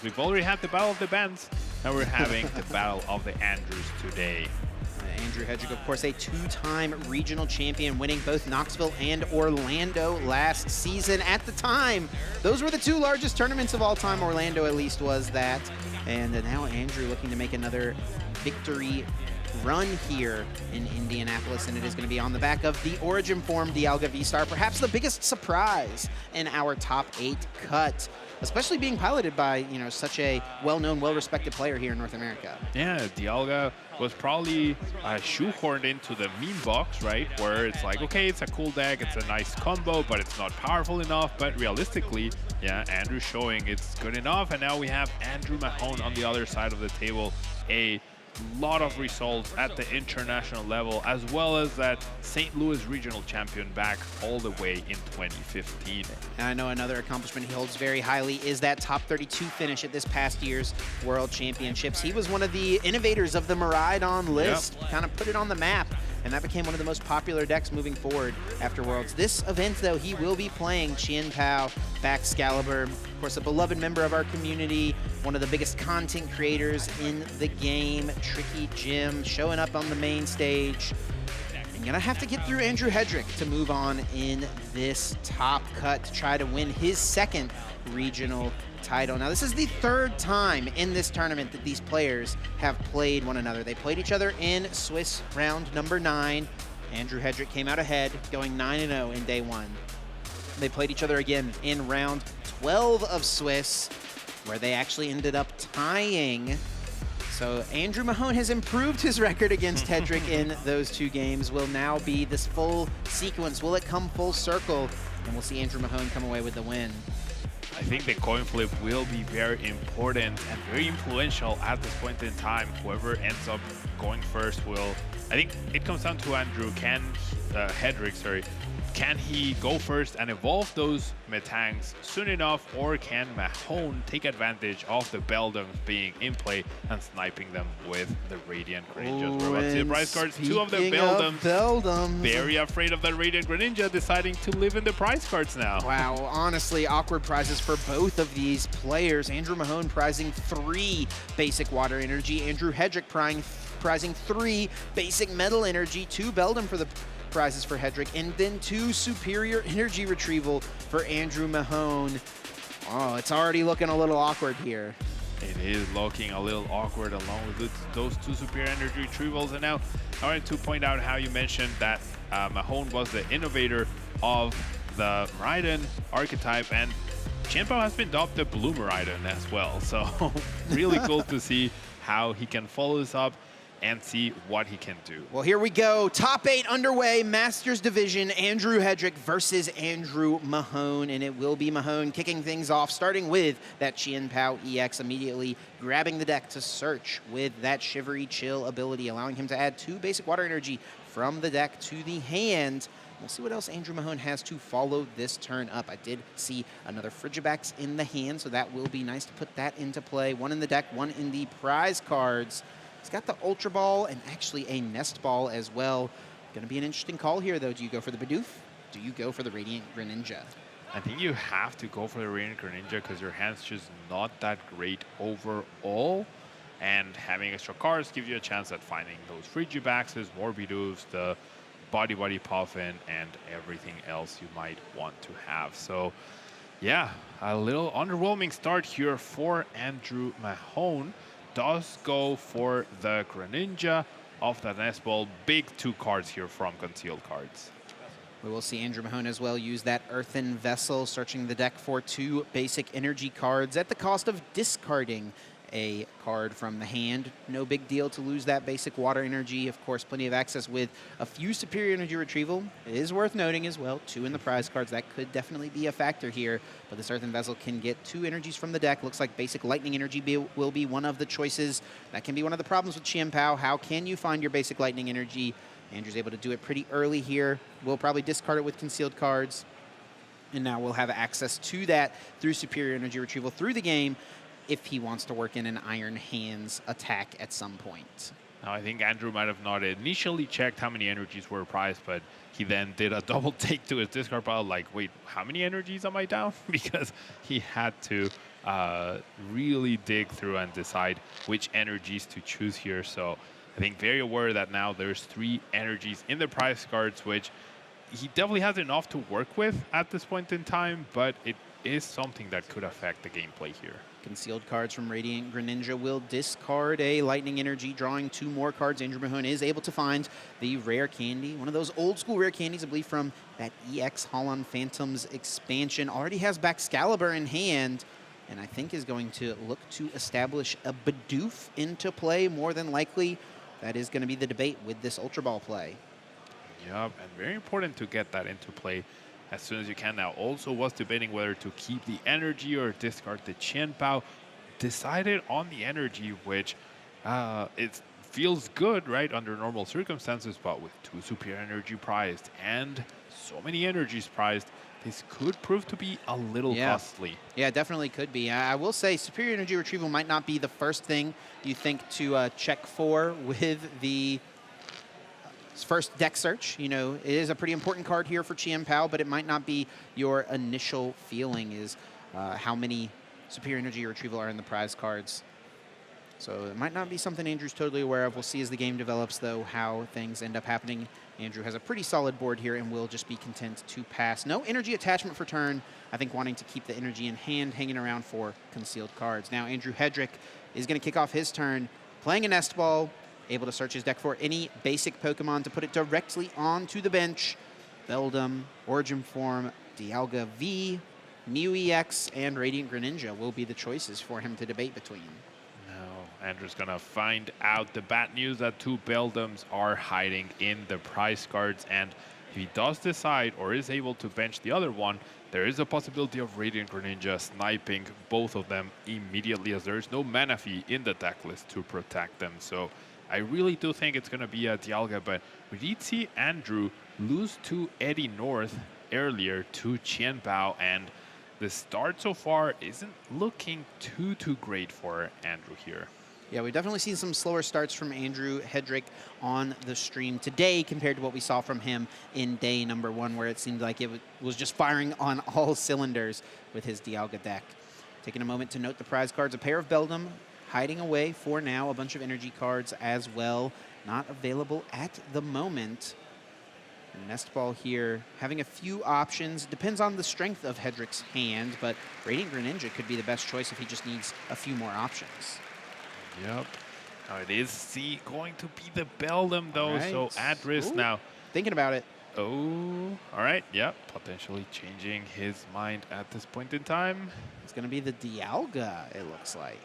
we've already had the Battle of the Bands. Now we're having the Battle of the Andrews today. Andrew Hedrick, of course, a two-time regional champion, winning both Knoxville and Orlando last season. At the time, those were the two largest tournaments of all time. Orlando, at least, was that. And now Andrew looking to make another victory run here in Indianapolis, and it is going to be on the back of the Origin form, Dialga V-Star, perhaps the biggest surprise in our top 8 cut, especially being piloted by, you know, such a well-known, well-respected player here in North America. Yeah, Dialga was probably shoehorned into the meme box, right? Where it's like, okay, it's a cool deck, it's a nice combo, but it's not powerful enough. But realistically, yeah, Andrew showing it's good enough. And now we have Andrew Mahone on the other side of the table, a lot of results at the international level, as well as that St. Louis regional champion back all the way in 2015. And I know another accomplishment he holds very highly is that top 32 finish at this past year's World Championships. He was one of the innovators of the Miraidon list, kind of put it on the map, and that became one of the most popular decks moving forward after Worlds. This event, though, he will be playing Chien Pao, Baxcalibur, of course, a beloved member of our community, one of the biggest content creators in the game, Tricky Jim, showing up on the main stage. And gonna have to get through Andrew Hedrick to move on in this top cut to try to win his second regional title. Now, this is the third time in this tournament that these players have played one another. They played each other in Swiss round number 9. Andrew Hedrick came out ahead, going 9-0 in day 1. They played each other again in round 12 of Swiss, where they actually ended up tying. So Andrew Mahone has improved his record against Hedrick in those 2 games. Will now be this full sequence. Will it come full circle? And we'll see Andrew Mahone come away with the win. I think the coin flip will be very important and very influential at this point in time. Whoever ends up going first will, I think it comes down to Andrew, Hedrick, sorry. Can he go first and evolve those Metangs soon enough, or can Mahone take advantage of the Beldums being in play and sniping them with the Radiant Greninjas? We're about to see the prize cards. 2 of the Beldums. Very afraid of the Radiant Greninja, deciding to live in the prize cards now. Wow, honestly, awkward prizes for both of these players. Andrew Mahone prizing 3 basic water energy. Andrew Hedrick prizing 3 basic metal energy. 2 Beldum for the prizes for Hedrick, and then 2 superior energy retrieval for Andrew Mahone. Oh, it's already looking a little awkward here. It is looking a little awkward along with those 2 superior energy retrievals. And now I wanted to point out how you mentioned that Mahone was the innovator of the Miraidon archetype, and Chien Pao has been dubbed the Blue Miraidon as well. So really cool to see how he can follow this up and see what he can do. Well, here we go. Top 8 underway. Masters Division. Andrew Hedrick versus Andrew Mahone. And it will be Mahone kicking things off, starting with that Chien Pao EX, immediately grabbing the deck to search with that Shivery Chill ability, allowing him to add 2 basic water energy from the deck to the hand. We'll see what else Andrew Mahone has to follow this turn up. I did see another Frigibax in the hand, so that will be nice to put that into play. 1 in the deck, 1 in the prize cards. He's got the Ultra Ball and actually a Nest Ball as well. Going to be an interesting call here, though. Do you go for the Bidoof? Do you go for the Radiant Greninja? I think you have to go for the Radiant Greninja because your hand's just not that great overall. And having extra cards gives you a chance at finding those Frigibaxes, more Bidoofs, the Body Puffin, and everything else you might want to have. So, yeah, a little underwhelming start here for Andrew Mahone. Does go for the Greninja off that Nest Ball. Big 2 cards here from Concealed Cards. We will see Andrew Mahone as well use that Earthen Vessel, searching the deck for 2 basic energy cards at the cost of discarding a card from the hand. No big deal to lose that basic water energy. Of course, plenty of access with a few superior energy retrieval. It is worth noting as well, 2 in the prize cards. That could definitely be a factor here. But this Earthen Vessel can get 2 energies from the deck. Looks like basic lightning energy will be one of the choices. That can be one of the problems with Chien Pao. How can you find your basic lightning energy? Andrew's able to do it pretty early here. We'll probably discard it with concealed cards. And now we'll have access to that through superior energy retrieval through the game, if he wants to work in an Iron Hands attack at some point. Now, I think Andrew might have not initially checked how many energies were prized, but he then did a double take to his discard pile, like, wait, how many energies am I down? Because he had to really dig through and decide which energies to choose here. So I think very aware that now there's 3 energies in the prize cards, which he definitely has enough to work with at this point in time, but it is something that could affect the gameplay here. Concealed cards from Radiant Greninja will discard a Lightning Energy, drawing 2 more cards. Andrew Mahone is able to find the rare candy, one of those old school rare candies, I believe, from that EX Holon Phantoms expansion. Already has Baxcalibur in hand, and I think is going to look to establish a Bidoof into play, more than likely. That is going to be the debate with this Ultra Ball play. Yep, and very important to get that into play as soon as you can. Now, also was debating whether to keep the energy or discard the Qianbao. Decided on the energy, which it feels good, right, under normal circumstances, but with 2 superior energy prized and so many energies prized, this could prove to be a little costly. Yeah, definitely could be. I will say superior energy retrieval might not be the first thing you think to check for with the first deck search. You know, it is a pretty important card here for Qianbao, but it might not be your initial feeling is how many superior energy retrieval are in the prize cards. So it might not be something Andrew's totally aware of. We'll see as the game develops, though, how things end up happening. Andrew has a pretty solid board here and will just be content to pass. No energy attachment for turn. I think wanting to keep the energy in hand, hanging around for concealed cards. Now Andrew Hedrick is going to kick off his turn, playing a Nest Ball, able to search his deck for any basic Pokemon to put it directly onto the bench. Beldum, Origin Form, Dialga V, Mew EX, and Radiant Greninja will be the choices for him to debate between. Now, Andrew's going to find out the bad news that 2 Beldums are hiding in the prize cards, and if he does decide or is able to bench the other one, there is a possibility of Radiant Greninja sniping both of them immediately, as there is no mana fee in the deck list to protect them. So I really do think it's going to be a Dialga, but we did see Andrew lose to Eddie North earlier to Qianbao, and the start so far isn't looking too great for Andrew here. Yeah, we've definitely seen some slower starts from Andrew Hedrick on the stream today compared to what we saw from him in day number 1, where it seemed like it was just firing on all cylinders with his Dialga deck. Taking a moment to note the prize cards, a pair of Beldum hiding away for now, a bunch of energy cards as well, not available at the moment. Nest Ball here, having a few options. Depends on the strength of Hedrick's hand, but Radiant Greninja could be the best choice if he just needs a few more options. Yep. Now it is going to be the Beldum, though, so at risk now. Thinking about it. Oh, all right. Yep. Potentially changing his mind at this point in time. It's going to be the Dialga, it looks like.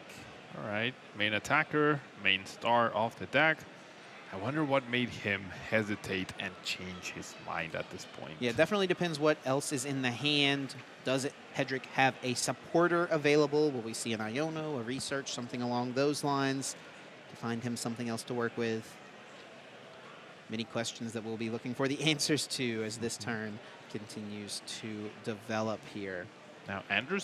All right. Main attacker, main star of the deck. I wonder what made him hesitate and change his mind at this point. Yeah, it definitely depends what else is in the hand. Does Hedrick have a supporter available? Will we see an Iono, a research, something along those lines to find him something else to work with? Many questions that we'll be looking for the answers to as this turn continues to develop here. Now, Andrew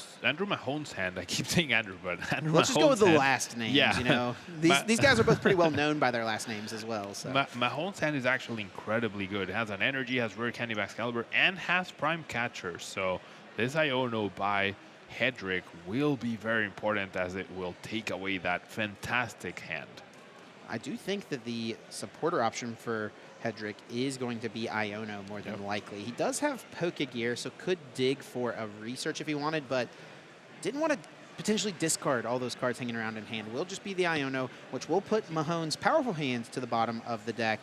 Mahone's hand, I keep saying Andrew, but Andrew Let's just go with the hand, last names, yeah. You know. These guys are both pretty well known by their last names as well. So. Mahone's hand is actually incredibly good. It has an energy, has rare candy Baxcalibur, and has prime catcher. So this Iono by Hedrick will be very important, as it will take away that fantastic hand. I do think that the supporter option for Hedrick is going to be Iono more than likely. He does have Pokegear, so could dig for a research if he wanted, but didn't want to potentially discard all those cards hanging around in hand. Will just be the Iono, which will put Mahone's powerful hands to the bottom of the deck.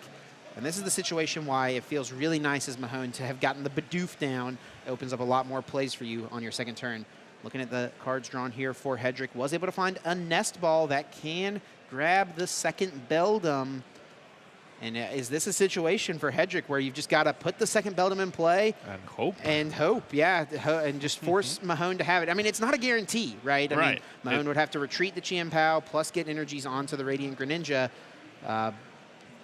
And this is the situation why it feels really nice as Mahone to have gotten the Bidoof down. It opens up a lot more plays for you on your second turn. Looking at the cards drawn here for Hedrick, was able to find a Nest Ball that can grab the second Beldum. And is this a situation for Hedrick where you've just got to put the second Beldum in play? And hope. And hope, yeah. And just force Mahone to have it. I mean, it's not a guarantee, right? I mean, Mahone would have to retreat the Qianbao plus get energies onto the Radiant Greninja.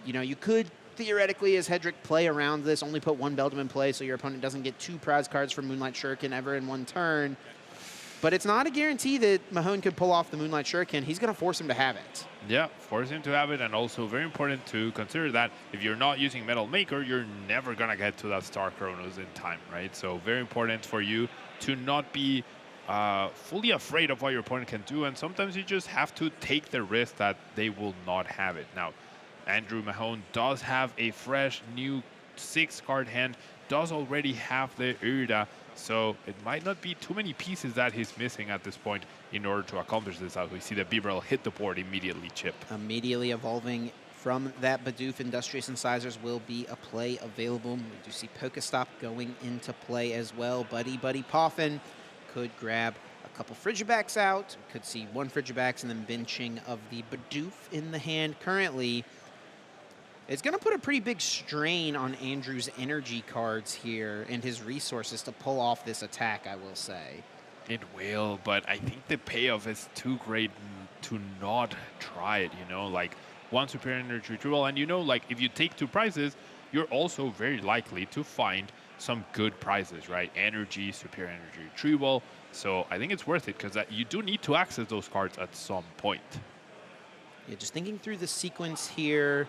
You know, you could theoretically, as Hedrick, play around this, only put 1 Beldum in play so your opponent doesn't get 2 prize cards from Moonlight Shuriken ever in one turn. But it's not a guarantee that Mahone could pull off the Moonlight Shuriken. He's going to force him to have it. Yeah, force him to have it, and also very important to consider that if you're not using Metal Maker, you're never going to get to that Star Chronos in time, right? So very important for you to not be fully afraid of what your opponent can do, and sometimes you just have to take the risk that they will not have it. Now, Andrew Mahone does have a fresh new 6-card hand, does already have the Irida, so it might not be too many pieces that he's missing at this point in order to accomplish this. As we see the Bibarel hit the board immediately, Chip. Immediately evolving from that Bidoof, Industrious Incisors will be a play available. We do see Pokestop going into play as well. Buddy Poffin could grab a couple Frigibacks out. Could see one Frigibax and then benching of the Bidoof in the hand currently. It's going to put a pretty big strain on Andrew's energy cards here and his resources to pull off this attack, I will say. It will, but I think the payoff is too great to not try it, you know, like one superior energy retrieval. And you know, like if you take 2 prizes, you're also very likely to find some good prizes, right? Energy, superior energy retrieval. So I think it's worth it because you do need to access those cards at some point. Yeah, just thinking through the sequence here.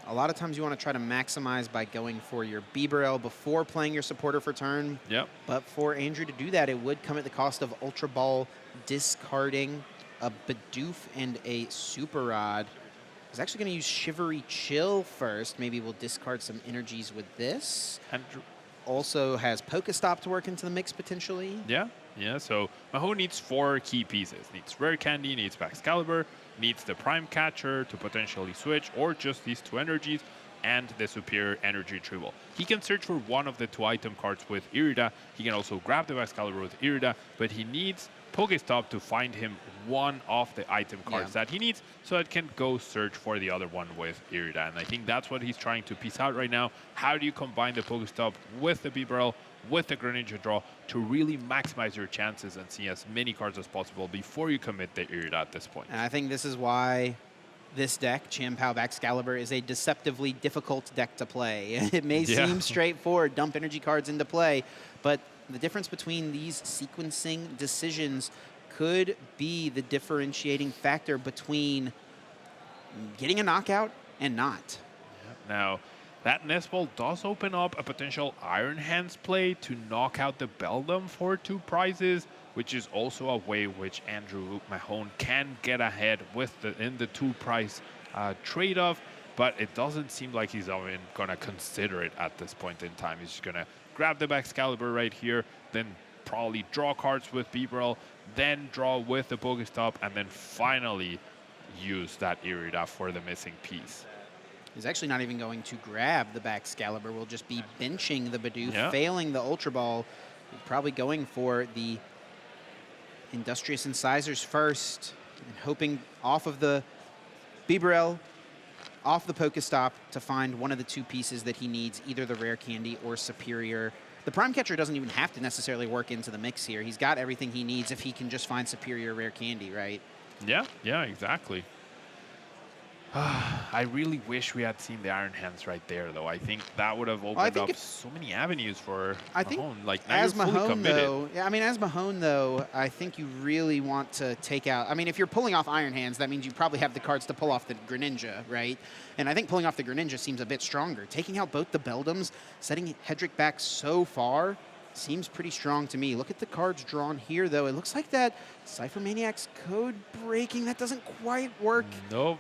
A lot of times you want to try to maximize by going for your Bibarel before playing your supporter for turn. Yep. But for Andrew to do that, it would come at the cost of Ultra Ball discarding a Bidoof and a Super Rod. He's actually going to use Shivery Chill first. Maybe we'll discard some energies with this. Andrew also has Pokestop to work into the mix potentially. Yeah, so Mahone needs 4 key pieces. Needs Rare Candy, needs Baxcalibur, needs the Prime Catcher to potentially switch, or just these 2 energies, and the Superior Energy Retrieval. He can search for one of the 2 item cards with Irida. He can also grab the Baxcalibur with Irida, but he needs Pokestop to find him one of the item cards that he needs, so that can go search for the other one with Irida. And I think that's what he's trying to piece out right now. How do you combine the Pokestop with the Bibarel, with the Greninja draw, to really maximize your chances and see as many cards as possible before you commit the Irida at this point? And I think this is why this deck, Chien-Pao Baxcalibur, is a deceptively difficult deck to play. It may seem straightforward, dump energy cards into play, but the difference between these sequencing decisions could be the differentiating factor between getting a knockout and not. Now, that Nest Ball does open up a potential Iron Hands play to knock out the Beldum for 2 prizes, which is also a way which Andrew Mahone can get ahead with in the 2 prize trade-off, but it doesn't seem like he's even going to consider it at this point in time. He's just going to grab the Baxcalibur right here, then probably draw cards with Bibarel, then draw with the Pokestop, and then finally use that Irida for the missing piece. He's actually not even going to grab the Baxcalibur. We'll just be benching the Bidoof, failing the Ultra Ball. Probably going for the Industrious Incisors first, and hoping off of the Bibarel, off the Pokestop, to find one of the 2 pieces that he needs, either the Rare Candy or Superior. The Prime Catcher doesn't even have to necessarily work into the mix here. He's got everything he needs if he can just find Superior Rare Candy, right? Yeah, exactly. I really wish we had seen the Iron Hands right there, though. I think that would have opened up so many avenues for Mahone. Like, now as you're fully Mahone, committed. though, as Mahone, though, I think you really want to take out. I mean, if you're pulling off Iron Hands, that means you probably have the cards to pull off the Greninja, right? And I think pulling off the Greninja seems a bit stronger. Taking out both the Beldums, setting Hedrick back so far, seems pretty strong to me. Look at the cards drawn here, though. It looks like that Cypher Maniac's code breaking. That doesn't quite work. Nope.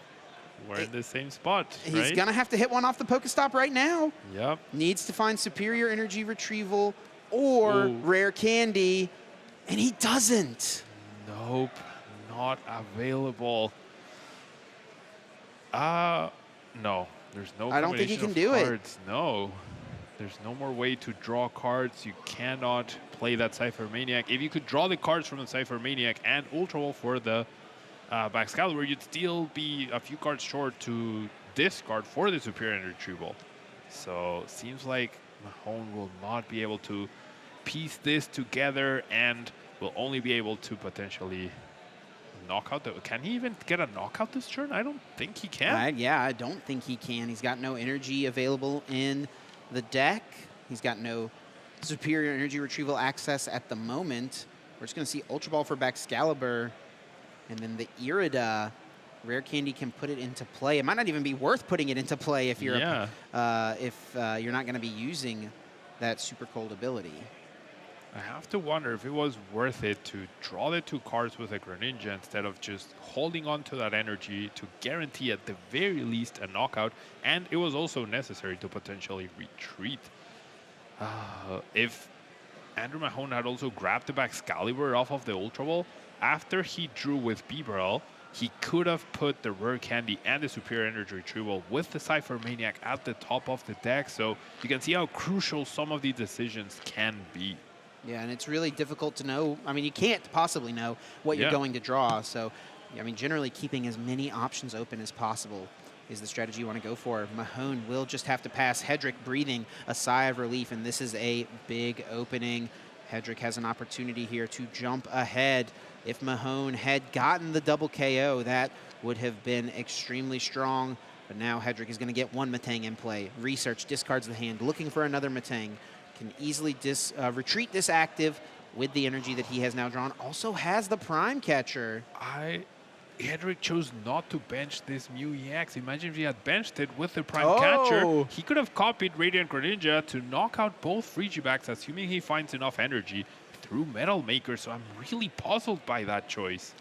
We're in the same spot, right? He's going to have to hit one off the Pokestop right now. Yep. Needs to find Superior Energy Retrieval or Rare Candy, and he doesn't. Nope, not available. No, there's no I don't think he can do cards. No, there's no more way to draw cards. You cannot play that Cypher Maniac. If you could draw the cards from the Cypher Maniac and Ultra Ball for the Baxcalibur, you'd still be a few cards short to discard for the Superior Energy Retrieval. So seems like Mahone will not be able to piece this together and will only be able to potentially knock out the... Can he even get a knockout this turn? I don't think he can. I don't think he can. He's got no energy available in the deck. He's got no Superior Energy Retrieval access at the moment. We're just going to see Ultra Ball for Baxcalibur, and then the Irida. Rare Candy can put it into play. It might not even be worth putting it into play if you're you're not going to be using that Super Cold ability. I have to wonder if it was worth it to draw the 2 cards with a Greninja instead of just holding on to that energy to guarantee at the very least a knockout, and it was also necessary to potentially retreat. If Andrew Mahone had also grabbed the Baxcalibur off of the Ultra Ball, after he drew with Bibarel, he could have put the Rare Candy and the Superior Energy Retrieval with the Cypher Maniac at the top of the deck, so you can see how crucial some of these decisions can be. Yeah, and it's really difficult to know. I mean, you can't possibly know what you're going to draw. So, I mean, generally keeping as many options open as possible is the strategy you want to go for. Mahone will just have to pass. Hedrick breathing a sigh of relief, and this is a big opening. Hedrick has an opportunity here to jump ahead. If Mahone had gotten the double KO, that would have been extremely strong. But now Hedrick is going to get 1 Metang in play. Research, discards the hand, looking for another Metang. Can easily retreat this active with the energy that he has now drawn. Also has the Prime Catcher. Hedrick chose not to bench this Mew EX. Imagine if he had benched it with the Prime Catcher. He could have copied Radiant Greninja to knock out both Frigibacks, assuming he finds enough energy through Metal Maker. So I'm really puzzled by that choice.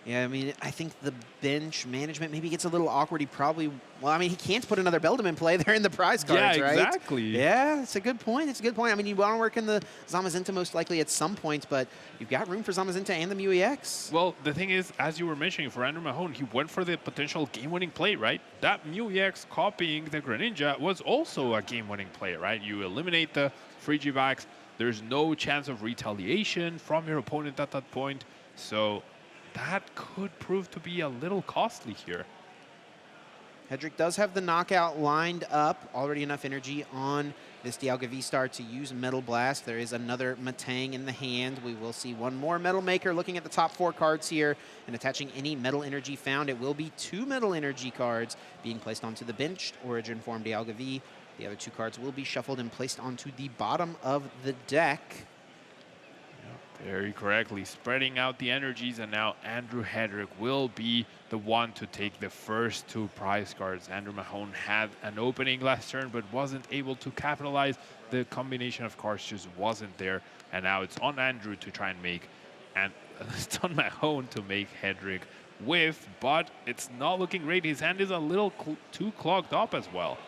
Yeah, I mean, I think the bench management maybe gets a little awkward. He probably, well, I mean, he can't put another Beldum in play. They're in the prize cards, right? Yeah, exactly. Yeah, it's a good point. It's a good point. I mean, you want to work in the Zamazenta most likely at some point, but you've got room for Zamazenta and the Mew EX. Well, the thing is, as you were mentioning, for Andrew Mahone, he went for the potential game-winning play, right? That Mew EX copying the Greninja was also a game-winning play, right? You eliminate the Frigibacks. There's no chance of retaliation from your opponent at that point. So that could prove to be a little costly here. Hedrick does have the knockout lined up. Already enough energy on this Dialga V-Star to use Metal Blast. There is another Metang in the hand. We will see one more Metal Maker looking at the top 4 cards here and attaching any Metal Energy found. It will be 2 Metal Energy cards being placed onto the benched Origin Form Dialga V. The other 2 cards will be shuffled and placed onto the bottom of the deck. Very correctly, spreading out the energies, and now Andrew Hedrick will be the one to take the first 2 prize cards. Andrew Mahone had an opening last turn, but wasn't able to capitalize. The combination of cards just wasn't there, and now it's on Andrew to try and make, and it's on Mahone to make Hedrick whiff, but it's not looking great. His hand is a little too clogged up as well.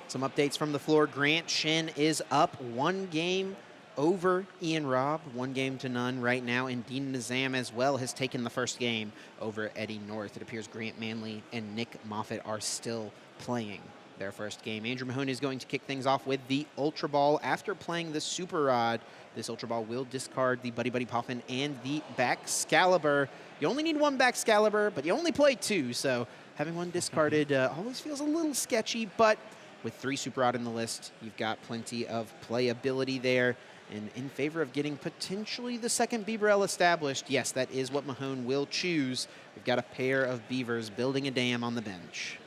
Some updates from the floor. Grant Shin is up 1 game over Ian Robb, 1 game to none right now, and Dean Nizam as well has taken the first game over Eddie North. It appears Grant Manley and Nick Moffitt are still playing their first game. Andrew Mahone is going to kick things off with the Ultra Ball. After playing the Super Rod, this Ultra Ball will discard the Buddy Buddy Poffin and the Baxcalibur. You only need 1 Baxcalibur, but you only play 2, so having 1 discarded always feels a little sketchy, but with 3 Super Rod in the list, you've got plenty of playability there. And in favor of getting potentially the second Bibarel established, yes, that is what Mahone will choose. We've got a pair of beavers building a dam on the bench.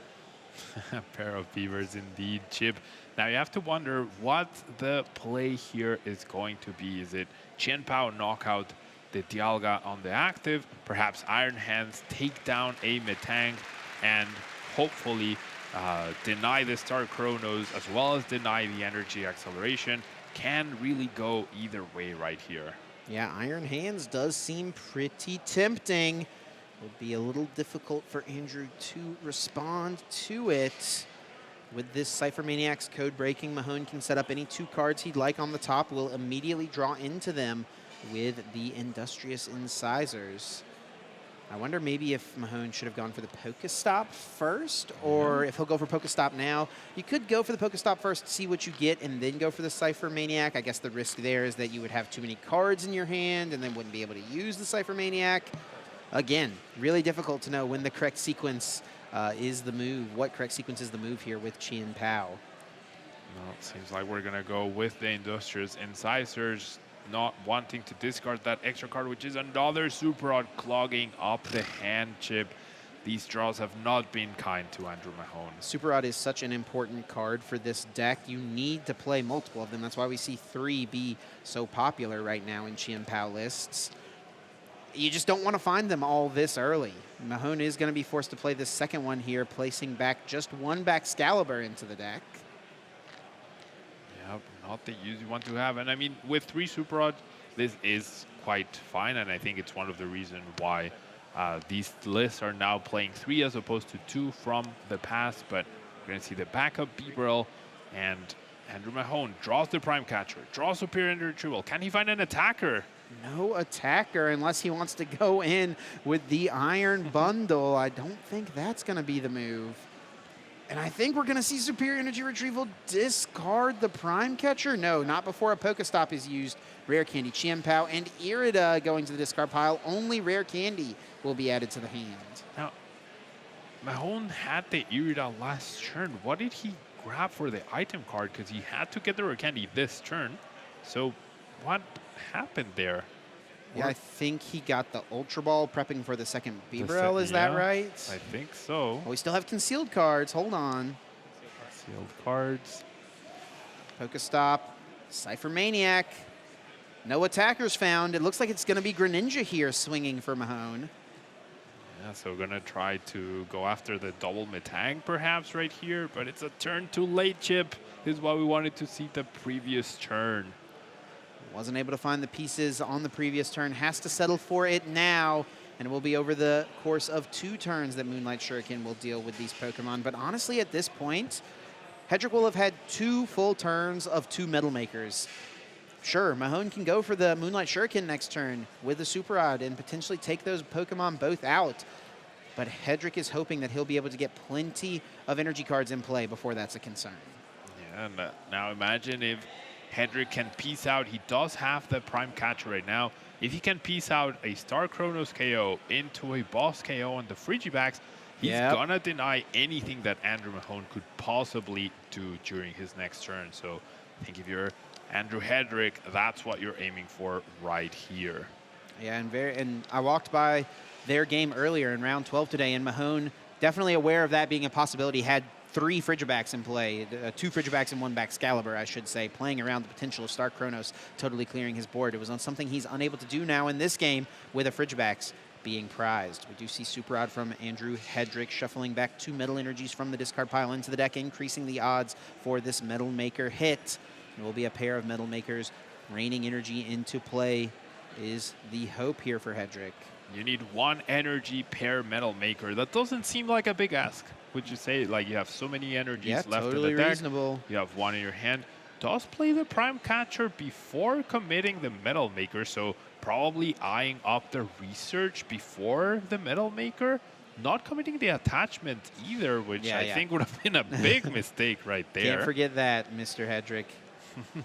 A pair of beavers indeed, Chip. Now you have to wonder what the play here is going to be. Is it Chen Pao knockout the Dialga on the active, perhaps Iron Hands take down a Metang, and hopefully deny the Star Chronos as well as deny the energy acceleration? Can really go either way right here. Yeah, Iron Hands does seem pretty tempting. Would be a little difficult for Andrew to respond to it. With this Cypher Maniac's code breaking, Mahone can set up any 2 cards he'd like on the top. Will immediately draw into them with the Industrious Incisors. I wonder maybe if Mahone should have gone for the Pokestop first, or if he'll go for Pokestop now. You could go for the Pokestop first, see what you get, and then go for the Cypher Maniac. I guess the risk there is that you would have too many cards in your hand and then wouldn't be able to use the Cypher Maniac. Again, really difficult to know when the correct sequence is the move. What correct sequence is the move here with Chen Pao? Well, it seems like we're going to go with the Industrious Incisors, not wanting to discard that extra card, which is another Super Rod clogging up the hand, Chip. these draws have not been kind to Andrew Mahone. Super Rod is such an important card for this deck. You need to play multiple of them. That's why we see 3 be so popular right now in Chien Pao lists. You just don't want to find them all this early. Mahone is going to be forced to play this second one here, placing back just 1 Baxcalibur into the deck. Yeah, not the easy one to have. And I mean, with 3 Super Rod, this is quite fine, and I think it's one of the reasons why these lists are now playing 3 as opposed to 2 from the past. But we're going to see the backup Bibarel, and Andrew Mahone draws the Prime Catcher, draws Superior Energy Retrieval. Can he find an attacker? No attacker unless he wants to go in with the Iron Bundle. I don't think that's going to be the move. And I think we're going to see Superior Energy Retrieval discard the Prime Catcher. No, not before a Pokestop is used. Rare Candy, Chien Pao, and Irida going to the discard pile. Only Rare Candy will be added to the hand. Now, Mahone had the Irida last turn. What did he grab for the item card? Because he had to get the Rare Candy this turn. So what happened there? Yeah, I think he got the Ultra Ball prepping for the second Bibarel. Is that right? I think so. Oh, we still have concealed cards. Hold on. Concealed cards. Pokestop. Cypher Maniac. No attackers found. It looks like it's going to be Greninja here swinging for Mahone. Yeah, so we're going to try to go after the double Metang perhaps right here, but it's a turn too late, Chip. This is what we wanted to see the previous turn. Wasn't able to find the pieces on the previous turn. Has to settle for it now. And it will be over the course of 2 turns that Moonlight Shuriken will deal with these Pokemon. But honestly, at this point, Hedrick will have had 2 full turns of 2 Metal Makers. Sure, Mahone can go for the Moonlight Shuriken next turn with the Super Rod and potentially take those Pokemon both out. But Hedrick is hoping that he'll be able to get plenty of energy cards in play before that's a concern. Yeah, and now imagine if Hedrick can piece out. He does have the Prime Catcher right now. If he can piece out a Star Chronos KO into a Boss KO on the Frigibax, he's gonna deny anything that Andrew Mahone could possibly do during his next turn. So I think if you're Andrew Hedrick, that's what you're aiming for right here. Yeah, and I walked by their game earlier in round 12 today, and Mahone definitely aware of that being a possibility. Had 3 Frigibacks in play, 2 Frigibacks and 1 Baxcalibur, I should say, playing around the potential of Star Chronos, totally clearing his board. It was on something he's unable to do now in this game with a Frigibacks being prized. We do see Super Rod from Andrew Hedrick shuffling back 2 Metal Energies from the discard pile into the deck, increasing the odds for this Metal Maker hit. It will be a pair of Metal Makers raining energy into play is the hope here for Hedrick. You need 1 energy per Metal Maker. That doesn't seem like a big ask. Would you say, like, you have so many energies left totally in the deck, reasonable. You have 1 in your hand. Does play the Prime Catcher before committing the Metal Maker, so probably eyeing up the research before the Metal Maker. Not committing the attachment either, which I think would have been a big mistake right there. Can't forget that, Mr. Hedrick.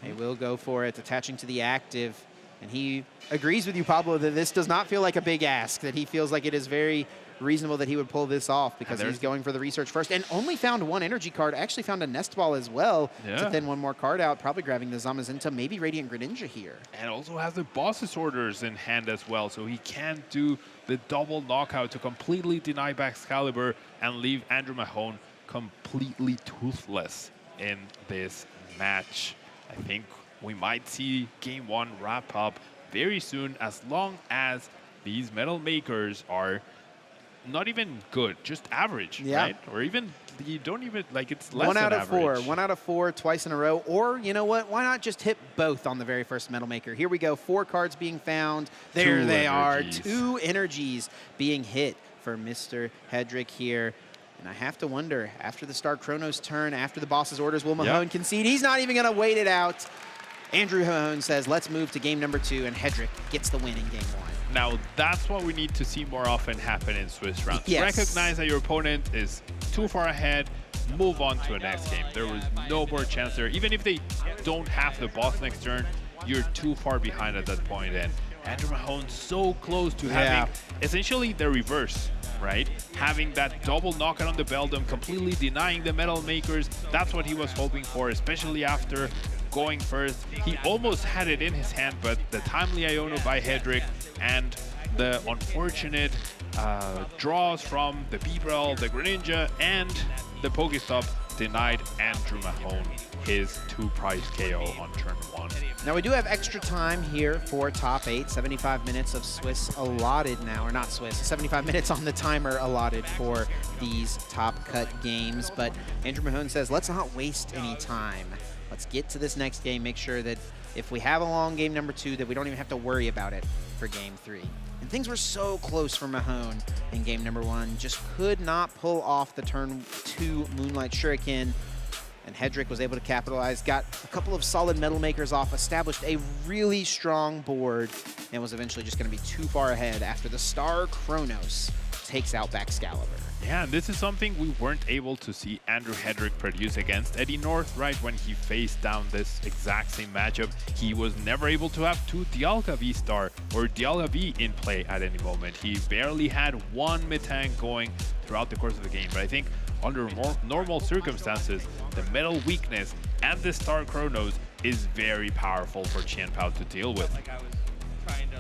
He will go for it, attaching to the active. And he agrees with you, Pablo, that this does not feel like a big ask, that he feels like it is very reasonable that he would pull this off because he's going for the research first and only found 1 energy card. Actually found a Nest Ball as well to thin 1 more card out, probably grabbing the Zamazenta, maybe Radiant Greninja here. And also has the Boss's Orders in hand as well, so he can do the double knockout to completely deny Baxcalibur and leave Andrew Mahone completely toothless in this match. I think we might see Game 1 wrap up very soon, as long as these Metal Makers are not even good, just average, right? Or even, you don't even, like, it's less than average. 1 out of 4. 1 out of 4 twice in a row. Or, you know what, why not just hit both on the very first Metal Maker? Here we go, 4 cards being found. There they are, 2 energies being hit for Mr. Hedrick here. And I have to wonder, after the Star Chronos turn, after the Boss's Orders, will Mahone concede? He's not even going to wait it out. Andrew Mahone says, let's move to game number 2, and Hedrick gets the win in game 1. Now, that's what we need to see more often happen in Swiss rounds. Recognize that your opponent is too far ahead, move on to the next game. There was no more chance there. Even if they don't have the boss next turn, you're too far behind at that point. And Andrew Mahone so close to having essentially the reverse, right? Having that double knockout on the Beldum, completely denying the Metal Makers. That's what he was hoping for, especially after going first. He almost had it in his hand, but the timely Iono by Hedrick and the unfortunate draws from the Bibrel, the Greninja, and the Pokestop denied Andrew Mahone his 2-prize KO on turn 1. Now we do have extra time here for top 8. 75 minutes of Swiss allotted now, or not Swiss, 75 minutes on the timer allotted for these top cut games. But Andrew Mahone says, let's not waste any time. Let's get to this next game, make sure that if we have a long game number 2, that we don't even have to worry about it for game 3. And things were so close for Mahone in game number 1. Just could not pull off the turn 2 Moonlight Shuriken. And Hedrick was able to capitalize, got a couple of solid Metal Makers off, established a really strong board, and was eventually just going to be too far ahead after the Star Chronos takes out Baxcalibur. Yeah, and this is something we weren't able to see Andrew Hedrick produce against Eddie North, right? When he faced down this exact same matchup, he was never able to have 2 Dialga V-Star or Dialga V in play at any moment. He barely had 1 Metang going throughout the course of the game, but I think under more normal circumstances, the Metal Weakness and the Star Chronos is very powerful for Qianpao to deal with. Like I was trying to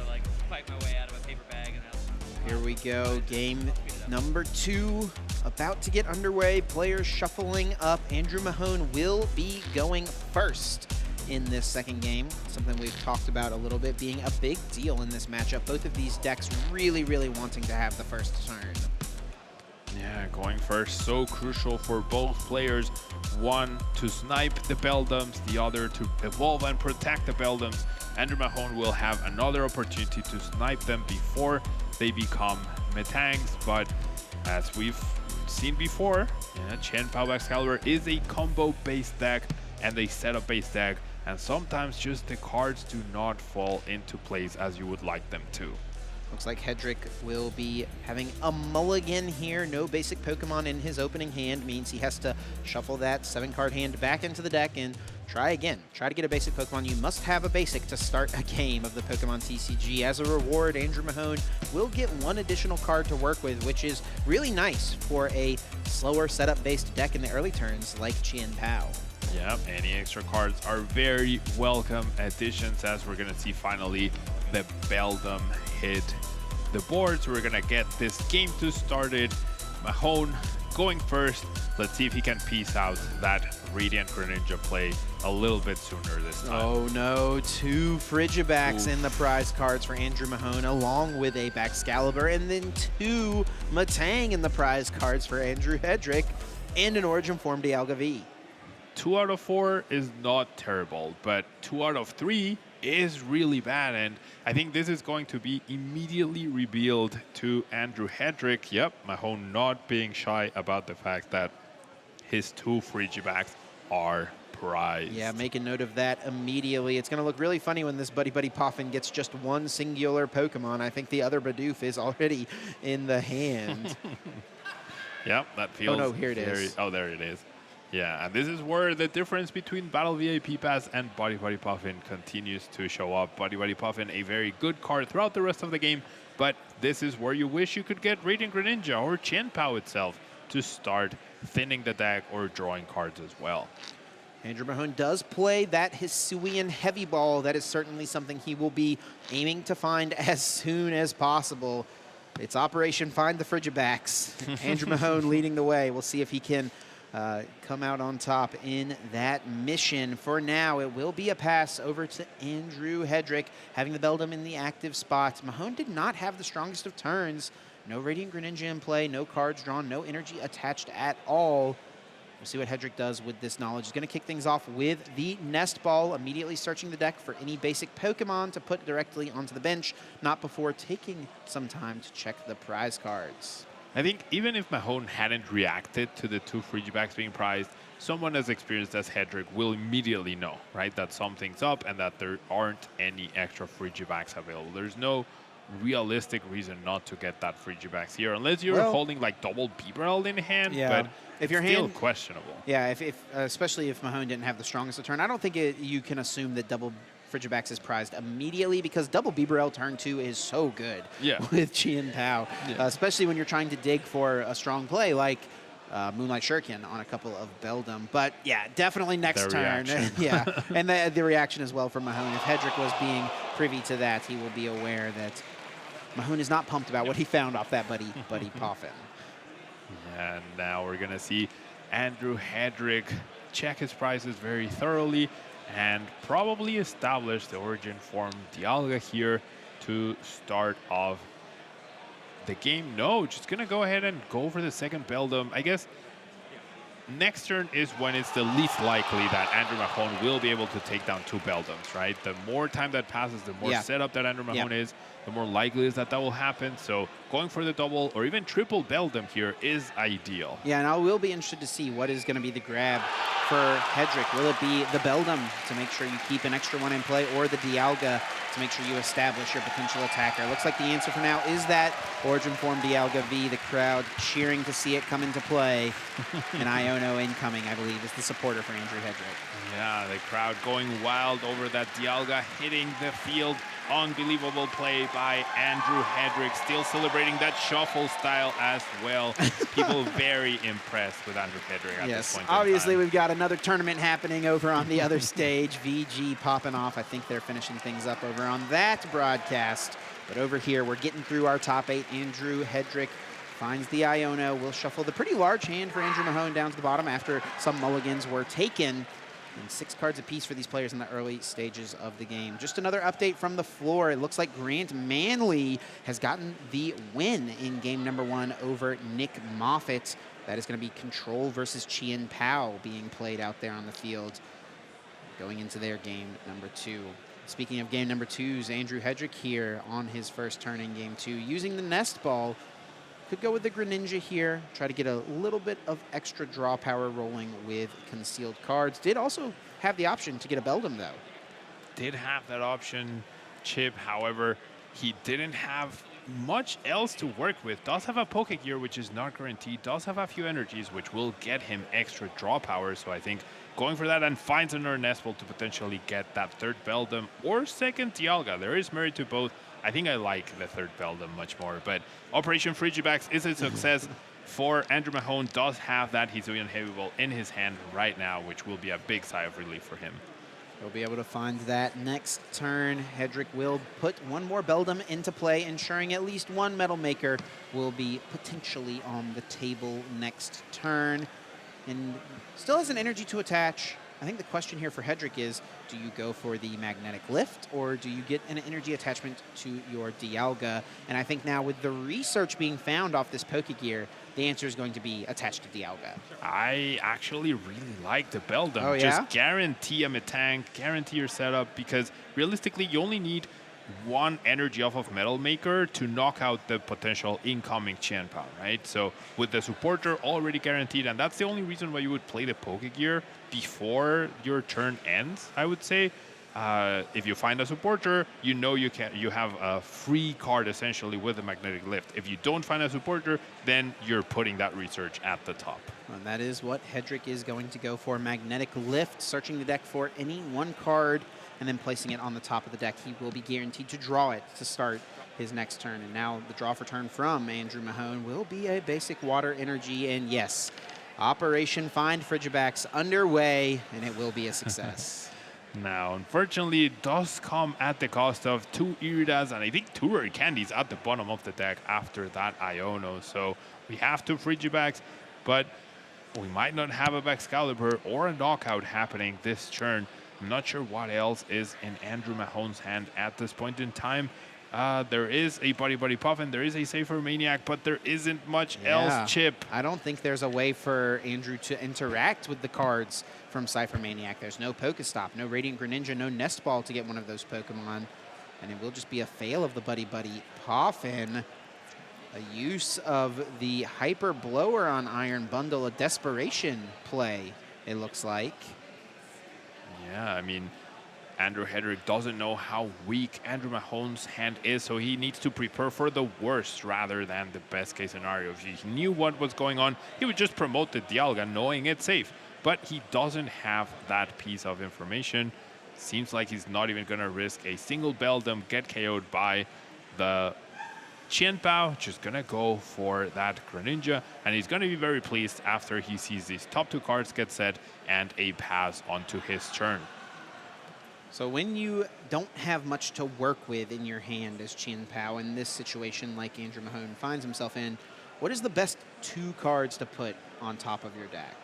fight my way out of a paper bag. And Here we go, game number 2 about to get underway. Players shuffling up. Andrew Mahone will be going first in this second game. Something we've talked about a little bit being a big deal in this matchup. Both of these decks really, really wanting to have the first turn. Yeah, going first, so crucial for both players. One to snipe the Beldums, the other to evolve and protect the Beldums. Andrew Mahone will have another opportunity to snipe them before they become Metangs, but as we've seen before, Qianpao Excalibur is a combo-based deck and a setup-based deck, and sometimes just the cards do not fall into place as you would like them to. Looks like Hedrick will be having a mulligan here. No basic Pokemon in his opening hand means he has to shuffle that 7-card hand back into the deck and try again. Try to get a basic Pokemon. You must have a basic to start a game of the Pokemon TCG. As a reward, Andrew Mahone will get 1 additional card to work with, which is really nice for a slower setup-based deck in the early turns like Qianpao. Yeah, any extra cards are very welcome additions, as we're going to see finally the Beldum hit the board. So we're going to get this game started. Mahone going first. Let's see if he can piece out that Radiant Greninja play a little bit sooner this time. Oh no, 2 Frigibacks in the prize cards for Andrew Mahone, along with a Baxcalibur, and then 2 Metang in the prize cards for Andrew Hedrick, and an Origin Form Dialga V. 2 out of 4 is not terrible, but 2 out of 3 is really bad, and I think this is going to be immediately revealed to Andrew Hedrick. Yep, Mahone not being shy about the fact that his 2 Frigibacks are prized. Yeah, make a note of that immediately. It's going to look really funny when this Buddy Buddy Poffin gets just 1 singular Pokemon. I think the other Bidoof is already in the hand. Yep, that feels oh no, here it is. Oh, there it is. Yeah, and this is where the difference between Battle VIP Pass and Buddy Buddy Poffin continues to show up. Buddy Buddy Poffin, a very good card throughout the rest of the game, but this is where you wish you could get Radiant Greninja or Qianpao itself to start thinning the deck or drawing cards as well. Andrew Mahone does play that Hisuian Heavy Ball. That is certainly something he will be aiming to find as soon as possible. It's Operation Find the Frigibacks. Andrew Mahone leading the way. We'll see if he can come out on top in that mission. For now, it will be a pass over to Andrew Hedrick, having the Beldum in the active spot. Mahone did not have the strongest of turns. No Radiant Greninja in play, no cards drawn, no energy attached at all. We'll see what Hedrick does with this knowledge. He's going to kick things off with the Nest Ball, immediately searching the deck for any basic Pokemon to put directly onto the bench, not before taking some time to check the prize cards. I think even if Mahone hadn't reacted to the 2 Frigibacks being prized, someone as experienced as Hedrick will immediately know, right, that something's up and that there aren't any extra Frigibacks available. There's no realistic reason not to get that Frigibacks here, unless you're holding like double Bibrel in hand, but if your still hand, questionable. Yeah, especially if Mahone didn't have the strongest of turn. I don't think you can assume that double Frigibacks is prized immediately, because double Bibrel turn 2 is so good with Qianpao, especially when you're trying to dig for a strong play like Moonlight Shuriken on a couple of Beldum. But yeah, definitely next turn. Yeah, and the reaction as well from Mahone. If Hedrick was being privy to that, he will be aware that Mahone is not pumped about what he found off that Buddy Poffin. And now we're going to see Andrew Hedrick check his prices very thoroughly and probably establish the origin form Dialga here to start off the game. No, just going to go ahead and go for the second Beldum. I guess next turn is when it's the least likely that Andrew Mahone will be able to take down 2 Beldums, right? The more time that passes, the more setup that Andrew Mahone is, the more likely is that will happen. So going for the double or even triple Beldum here is ideal. Yeah, and I will be interested to see what is going to be the grab for Hedrick. Will it be the Beldum to make sure you keep an extra one in play, or the Dialga to make sure you establish your potential attacker? Looks like the answer for now is that Origin Form Dialga V. The crowd cheering to see it come into play. And Iono incoming, I believe, is the supporter for Andrew Hedrick. Yeah, the crowd going wild over that Dialga hitting the field. Unbelievable play by Andrew Hedrick, still celebrating that shuffle style as well. People very impressed with Andrew Hedrick at this point. Obviously we've got another tournament happening over on the other stage. VG popping off. I think they're finishing things up over on that broadcast. But over here, we're getting through our top 8. Andrew Hedrick finds the Iono. We'll shuffle the pretty large hand for Andrew Mahone down to the bottom after some mulligans were taken. And 6 cards apiece for these players in the early stages of the game. Just another update from the floor. It looks like Grant Manley has gotten the win in game number 1 over Nick Moffitt. That is going to be Control versus Chien Pao being played out there on the field going into their game number 2. Speaking of game number 2s, Andrew Hedrick here on his first turn in game 2 using the Nest Ball. Could go with the Greninja here, try to get a little bit of extra draw power rolling with concealed cards. Did also have the option to get a Beldum, though. Did have that option, Chip. However, he didn't have much else to work with. Does have a Pokegear, which is not guaranteed. Does have a few energies, which will get him extra draw power. So I think going for that and finds another Nest Ball to potentially get that third Beldum or second Dialga. There is merit to both. I think I like the third Beldum much more, but Operation Frigibax is a success for Andrew Mahone. Does have that Hisuian Heavy Ball in his hand right now, which will be a big sigh of relief for him. He'll be able to find that next turn. Hedrick will put one more Beldum into play, ensuring at least one Metal Maker will be potentially on the table next turn. And still has an energy to attach. I think the question here for Hedrick is, do you go for the Magnetic Lift, or do you get an energy attachment to your Dialga? And I think now with the research being found off this Pokegear, the answer is going to be attached to Dialga. I actually really like the Beldum. Oh, yeah? Just guarantee a Metang, guarantee your setup, because realistically, you only need 1 energy off of Metal Maker to knock out the potential incoming Chien Pao, right? So with the supporter already guaranteed, and that's the only reason why you would play the Pokegear before your turn ends, I would say. If you find a supporter, you know you have a free card essentially with the Magnetic Lift. If you don't find a supporter, then you're putting that research at the top. And that is what Hedrick is going to go for. Magnetic Lift, searching the deck for any 1 card and then placing it on the top of the deck. He will be guaranteed to draw it to start his next turn. And now the draw for turn from Andrew Mahone will be a basic Water Energy. And yes, Operation Find Frigibax underway, and it will be a success. Now, unfortunately, it does come at the cost of 2 Iridas and I think 2 Rare Candies at the bottom of the deck after that Iono. So we have 2 Frigibax, but we might not have a Excalibur or a knockout happening this turn. I'm not sure what else is in Andrew Mahone's hand at this point in time. There is a Buddy Puffin, there is a Safer Maniac, but there isn't much else, Chip. I don't think there's a way for Andrew to interact with the cards from Cypher Maniac. There's no Pokestop, no Radiant Greninja, no Nest Ball to get one of those Pokemon. And it will just be a fail of the Buddy Puffin. A use of the Hyper Blower on Iron Bundle, a desperation play, it looks like. Yeah, I mean, Andrew Hedrick doesn't know how weak Andrew Mahone's hand is, so he needs to prepare for the worst rather than the best case scenario. If he knew what was going on, he would just promote the Dialga knowing it's safe. But he doesn't have that piece of information. Seems like he's not even going to risk a single Beldum get KO'd by the Chien Pao. Just going to go for that Greninja, and he's going to be very pleased after he sees these top 2 cards get set and a pass onto his turn. So when you don't have much to work with in your hand as Chien Pao in this situation like Andrew Mahone finds himself in, what is the best 2 cards to put on top of your deck?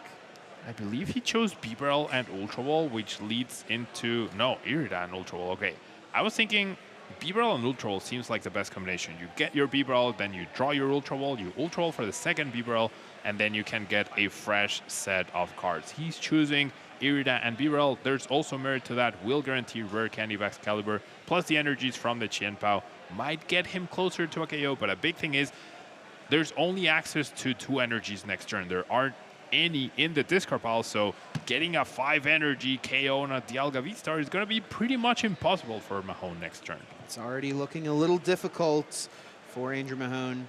I believe he chose Bibarel and Ultra Ball, which leads into... No, Irida and Ultra Ball. Okay. I was thinking Bibarel and Ultra Ball seems like the best combination. You get your Bibarel, then you draw your Ultra Ball, you Ultra Ball for the second Bibarel, and then you can get a fresh set of cards. He's choosing Irida and Bibarel. There's also merit to that. Will guarantee rare candy backs caliber, plus the energies from the Chien Pao might get him closer to a KO, but a big thing is there's only access to 2 energies next turn. There aren't any in the discard pile, so getting a 5 energy KO on a Dialga V-Star is going to be pretty much impossible for Mahone next turn. It's already looking a little difficult for Andrew Mahone.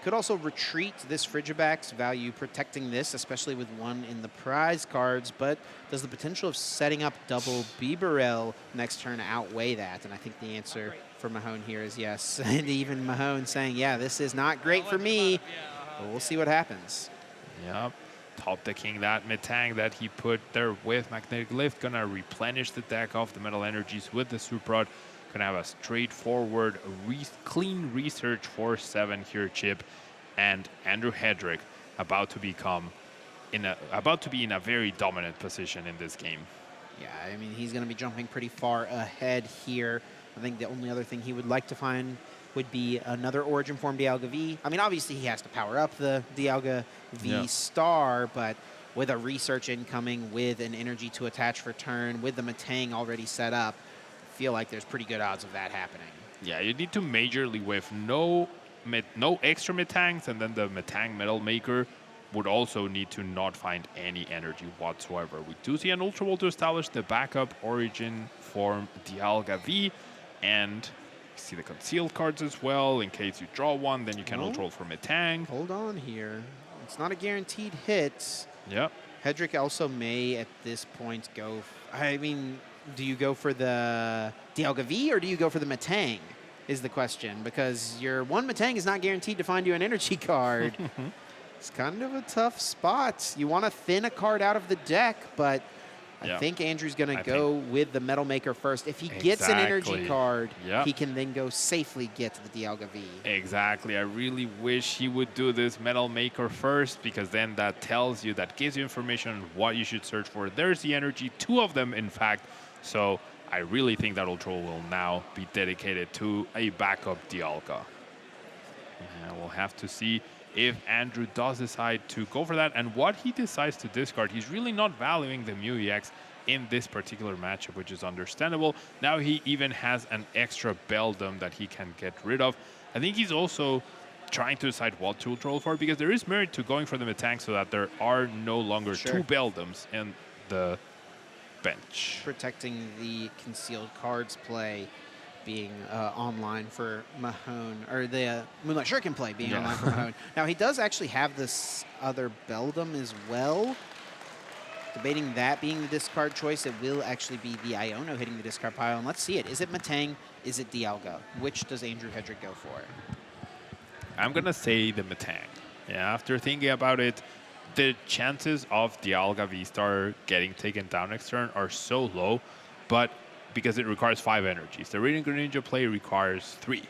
Could also retreat this Frigibax, value protecting this, especially with 1 in the prize cards, but does the potential of setting up double Bibarel next turn outweigh that? And I think the answer for Mahone here is yes. And even Mahone saying, yeah, this is not great for me, but we'll see what happens. Yep. Top decking that Metang that he put there with Magnetic Lift. Gonna replenish the deck of the Metal Energies with the Suprod. Gonna have a straightforward, clean research for 7 here, Chip. And Andrew Hedrick about to be in a very dominant position in this game. Yeah, I mean, he's going to be jumping pretty far ahead here. I think the only other thing he would like to find would be another Origin Form Dialga V. I mean, obviously he has to power up the Dialga V Star, but with a research incoming, with an energy to attach for turn, with the Metang already set up, I feel like there's pretty good odds of that happening. Yeah, you need to majorly whiff no extra Metangs, and then the Metang Metal Maker would also need to not find any energy whatsoever. We do see an Ultra Ball to establish the backup Origin Form Dialga V, and see the concealed cards as well. In case you draw one, then you can Ultra Ball for Metang. Hold on here. It's not a guaranteed hit. Yep. Hedrick also may, at this point, go... I mean, do you go for the Dialga V or do you go for the Metang, is the question. Because your 1 Metang is not guaranteed to find you an energy card. It's kind of a tough spot. You want to thin a card out of the deck, but I think Andrew's going to go with the Metal Maker first. If he gets an energy card, he can then go safely get the Dialga V. Exactly. I really wish he would do this Metal Maker first, because then that tells you, that gives you information on what you should search for. There's the energy, 2 of them, in fact. So I really think that Ultra will now be dedicated to a backup Dialga. And we'll have to see if Andrew does decide to go for that, and what he decides to discard. He's really not valuing the Mew EX in this particular matchup, which is understandable. Now he even has an extra Beldum that he can get rid of. I think he's also trying to decide what to Ultra for, because there is merit to going for the Metang so that there are no longer 2 Beldums in the bench. Protecting the concealed cards play being online for Mahone, or the Moonlight Shuriken play being online for Mahone. Now, he does actually have this other Beldum as well. Debating that being the discard choice, it will actually be the Iono hitting the discard pile. And let's see it. Is it Metang? Is it Dialga? Which does Andrew Hedrick go for? I'm going to say the Metang. Yeah, after thinking about it, the chances of Dialga V-Star getting taken down next turn are so low, but because it requires 5 energies. The Radiant Greninja play requires 3,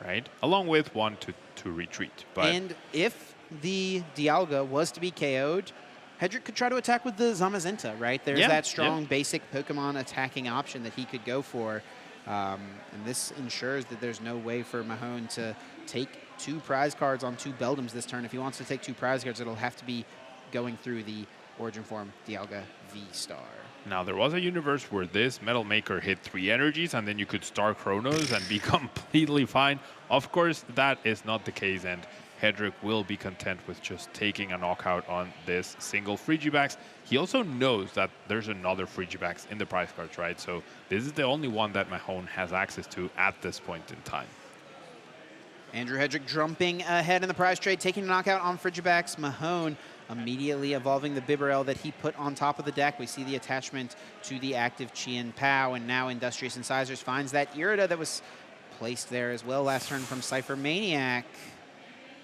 right? Along with 1 to retreat. But and if the Dialga was to be KO'd, Hedrick could try to attack with the Zamazenta, right? There's that strong basic Pokemon attacking option that he could go for. And this ensures that there's no way for Mahone to take 2 prize cards on 2 Beldums this turn. If he wants to take 2 prize cards, it'll have to be going through the Origin Form Dialga V-Star. Now, there was a universe where this Metal Maker hit 3 energies, and then you could Star Chronos and be completely fine. Of course, that is not the case, and Hedrick will be content with just taking a knockout on this single Frigibax. He also knows that there's another Frigibax in the prize cards, right? So this is the only one that Mahone has access to at this point in time. Andrew Hedrick jumping ahead in the prize trade, taking a knockout on Frigibax. Mahone immediately evolving the Bibarel that he put on top of the deck. We see the attachment to the active Chien Pao, and now Industrious Incisors finds that Irida that was placed there as well last turn from Cypher Maniac.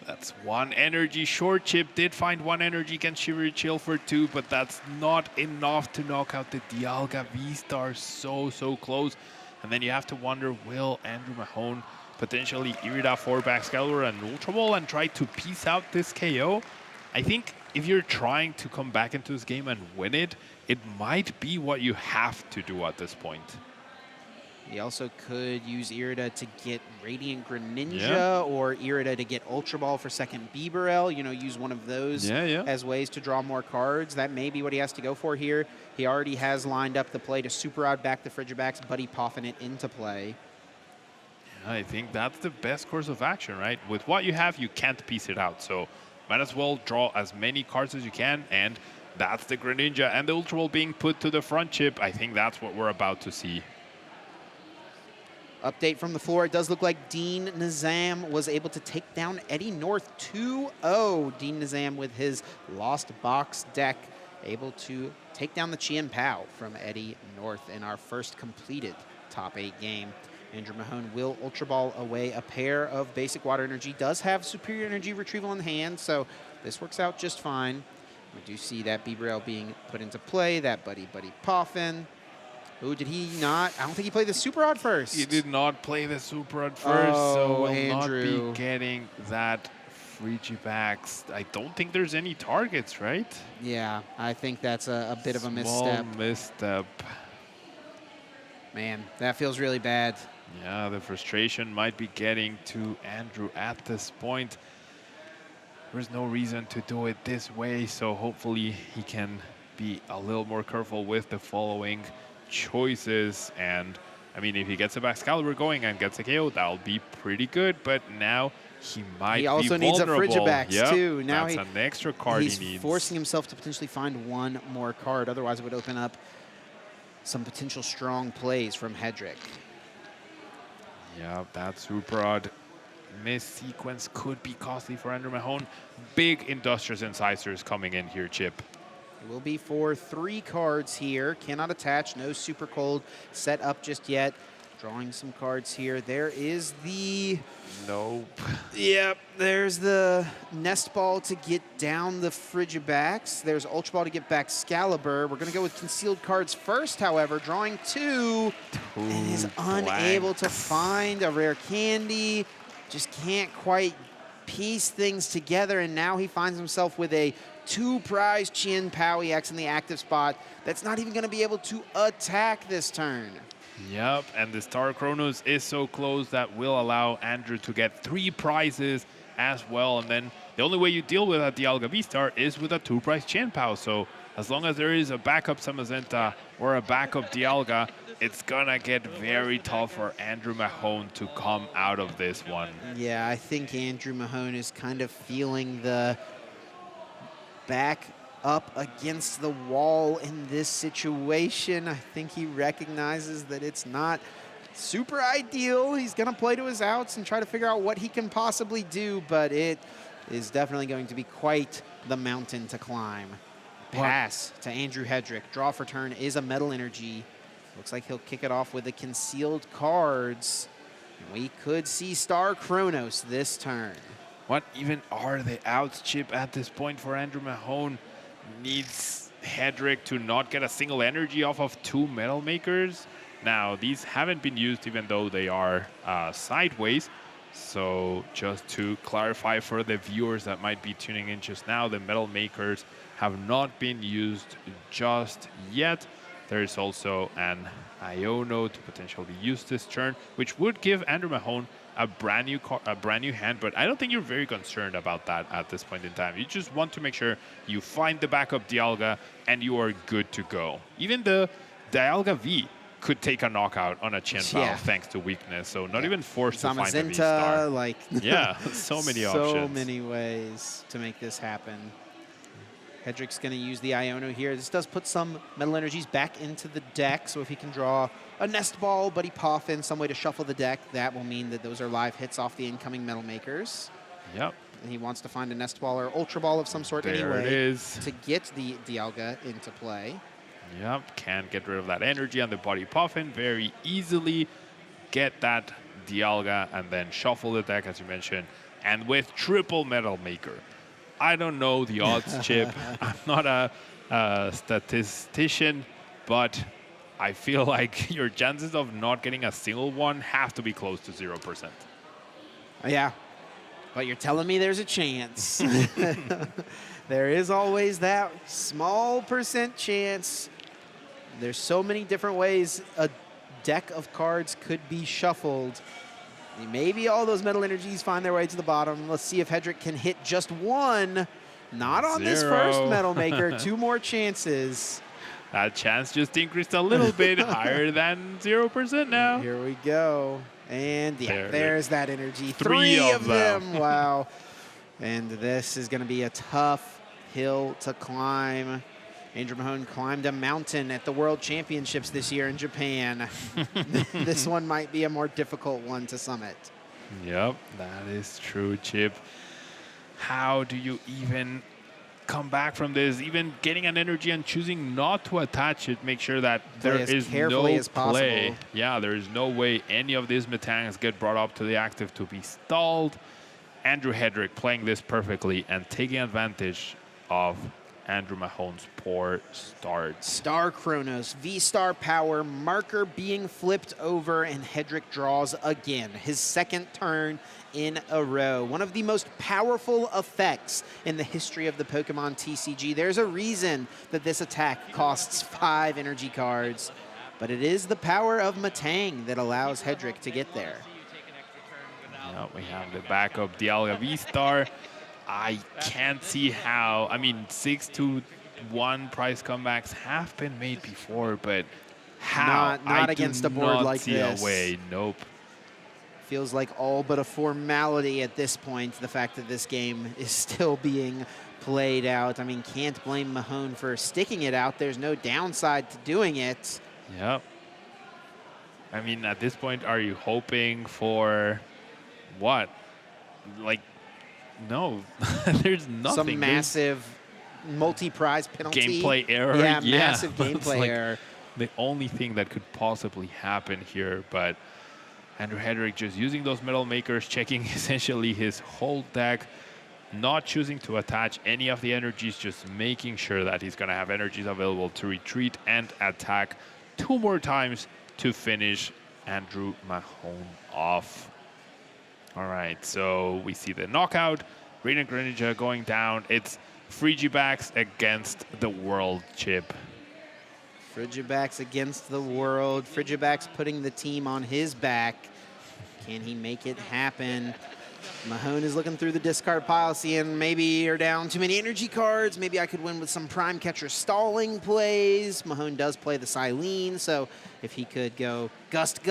That's one energy. Short Chip did find one energy, can Shivery Chill for 2, but that's not enough to knock out the Dialga V-Star. So close. And then you have to wonder, will Andrew Mahone potentially Irida for Excalibur and Ultra Ball and try to piece out this KO? I think if you're trying to come back into this game and win it, it might be what you have to do at this point. He also could use Irida to get Radiant Greninja or Irida to get Ultra Ball for second Bibarel. You know, use one of those as ways to draw more cards. That may be what he has to go for here. He already has lined up the play to Super Rod back the Frigibax, Buddy Poffin it into play. Yeah, I think that's the best course of action, right? With what you have, you can't piece it out. So might as well draw as many cards as you can, and that's the Greninja and the Ultra Ball being put to the front chip. I think that's what we're about to see. Update from the floor. It does look like Dean Nizam was able to take down Eddie North 2-0. Dean Nizam with his Lost Box deck able to take down the Chien Pao from Eddie North in our first completed top 8 game. Andrew Mahone will Ultra Ball away a pair of basic water energy. Does have superior energy retrieval in hand, so this works out just fine. We do see that Bibarel being put into play, that Buddy Poffin. Ooh, did he not? I don't think he played the Super Rod first. He did not play the Super Rod first, so will Andrew. not be getting that Frigibax. I don't think there's any targets, right? Yeah, I think that's a bit of a misstep. Small misstep. Man, that feels really bad. Yeah, the frustration might be getting to Andrew at this point. There's no reason to do it this way, so hopefully he can be a little more careful with the following choices. And I mean, if he gets a Excalibur going and gets a KO, that'll be pretty good. But now he might be vulnerable. He also needs a Frigibax too. Now that's an extra card he needs. He's forcing himself to potentially find one more card. Otherwise, it would open up some potential strong plays from Hedrick. Yeah, that Super Rod miss sequence could be costly for Andrew Mahone. Big Industrious Incisors coming in here, Chip. It will be for 3 cards here. Cannot attach, no Super Cold set up just yet. Drawing some cards here. There is the... Nope. Yep, there's the Nest Ball to get down the Frigibax. There's Ultra Ball to get back Excalibur. We're going to go with concealed cards first, however. Drawing 2 and is unable to find a rare candy. Just can't quite piece things together, and now he finds himself with a 2-prize Chien Pao EX in the active spot that's not even going to be able to attack this turn. Yep, and the Star Chronos is so close that will allow Andrew to get 3 prizes as well. And then the only way you deal with a Dialga V-Star is with a 2-prize Chien Pao. So as long as there is a backup Samazenta or a backup Dialga, it's gonna get very tough for Andrew Mahone to come out of this one. Yeah, I think Andrew Mahone is kind of feeling the back up against the wall in this situation. I think he recognizes that it's not super ideal. He's going to play to his outs and try to figure out what he can possibly do, but it is definitely going to be quite the mountain to climb. Pass to Andrew Hedrick. Draw for turn is a Metal Energy. Looks like he'll kick it off with the concealed cards. We could see Star Chronos this turn. What even are the outs, Chip, at this point for Andrew Mahone? Needs Hedrick to not get a single energy off of 2 Metal Makers. Now, these haven't been used even though they are sideways. So just to clarify for the viewers that might be tuning in just now, the Metal Makers have not been used just yet. There is also an Iono to potentially use this turn, which would give Andrew Mahone a brand new hand, but I don't think you're very concerned about that at this point in time. You just want to make sure you find the backup Dialga and you are good to go. Even the Dialga V could take a knockout on a Chien Pao thanks to weakness, so not even forced to find a V-Star. Like yeah, so many options. So many ways to make this happen. Hedrick's going to use the Iono here. This does put some Metal Energies back into the deck, so if he can draw a Nest Ball, Buddy Poffin, some way to shuffle the deck, that will mean that those are live hits off the incoming Metal Makers. Yep. And he wants to find a Nest Ball or Ultra Ball of some sort There it is. to get the Dialga into play. Yep, can get rid of that energy on the Buddy Poffin very easily. Get that Dialga and then shuffle the deck, as you mentioned. and with triple Metal Maker. I don't know the odds, Chip. I'm not a statistician, but I feel like your chances of not getting a single one have to be close to 0%. Yeah, but you're telling me there's a chance. There is always that small percent chance. There's so many different ways a deck of cards could be shuffled. Maybe all those metal energies find their way to the bottom. Let's see if Hedrick can hit just one. Not on this first Metal Maker. 2 more chances. That chance just increased a little bit, higher than 0% now. Here we go. And yeah, there's that energy. 3 of them. Wow. And this is going to be a tough hill to climb. Andrew Mahone climbed a mountain at the World Championships this year in Japan. This one might be a more difficult one to summit. Yep, that is true, Chip. How do you even come back from this? Even getting an energy and choosing not to attach it, make sure that there is no play. Yeah, there is no way any of these Metangs get brought up to the active to be stalled. Andrew Hedrick playing this perfectly and taking advantage of Andrew Mahone's poor start. Star Chronos, V-Star power, marker being flipped over, and Hedrick draws again. His second turn in a row. One of the most powerful effects in the history of the Pokémon TCG. There's a reason that this attack costs 5 energy cards, but it is the power of Metang that allows Hedrick to get there. Yeah, we have the backup Dialga V-Star. I can't see how. I mean, 6-1 price comebacks have been made before, but how? Not against a board like this. A way. Nope. Feels like all but a formality at this point, the fact that this game is still being played out. I mean, can't blame Mahone for sticking it out. There's no downside to doing it. Yep. I mean, at this point, are you hoping for what? Like, no, there's nothing. Some massive multi-prize penalty. Gameplay error. Yeah, massive gameplay error. The only thing that could possibly happen here, but Andrew Hedrick just using those Metal Makers, checking essentially his whole deck, not choosing to attach any of the energies, just making sure that he's going to have energies available to retreat and attack 2 more times to finish Andrew Mahone off. All right, so we see the knockout. Radiant Greninja going down. It's Frigibax against the world, Chip. Frigibax against the world. Frigibax putting the team on his back. Can he make it happen? Mahone is looking through the discard pile, seeing maybe you're down too many energy cards. Maybe I could win with some Prime Catcher stalling plays. Mahone does play the Silene, so if he could go Gust.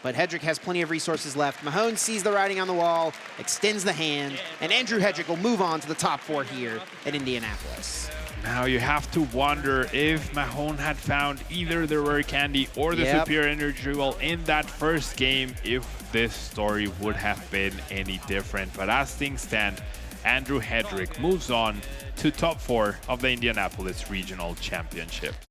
But Hedrick has plenty of resources left. Mahone sees the writing on the wall, extends the hand, and Andrew Hedrick will move on to the top 4 here at Indianapolis. Now you have to wonder if Mahone had found either the rare candy or the superior energy well in that first game, if this story would have been any different. But as things stand, Andrew Hedrick moves on to top 4 of the Indianapolis Regional Championships.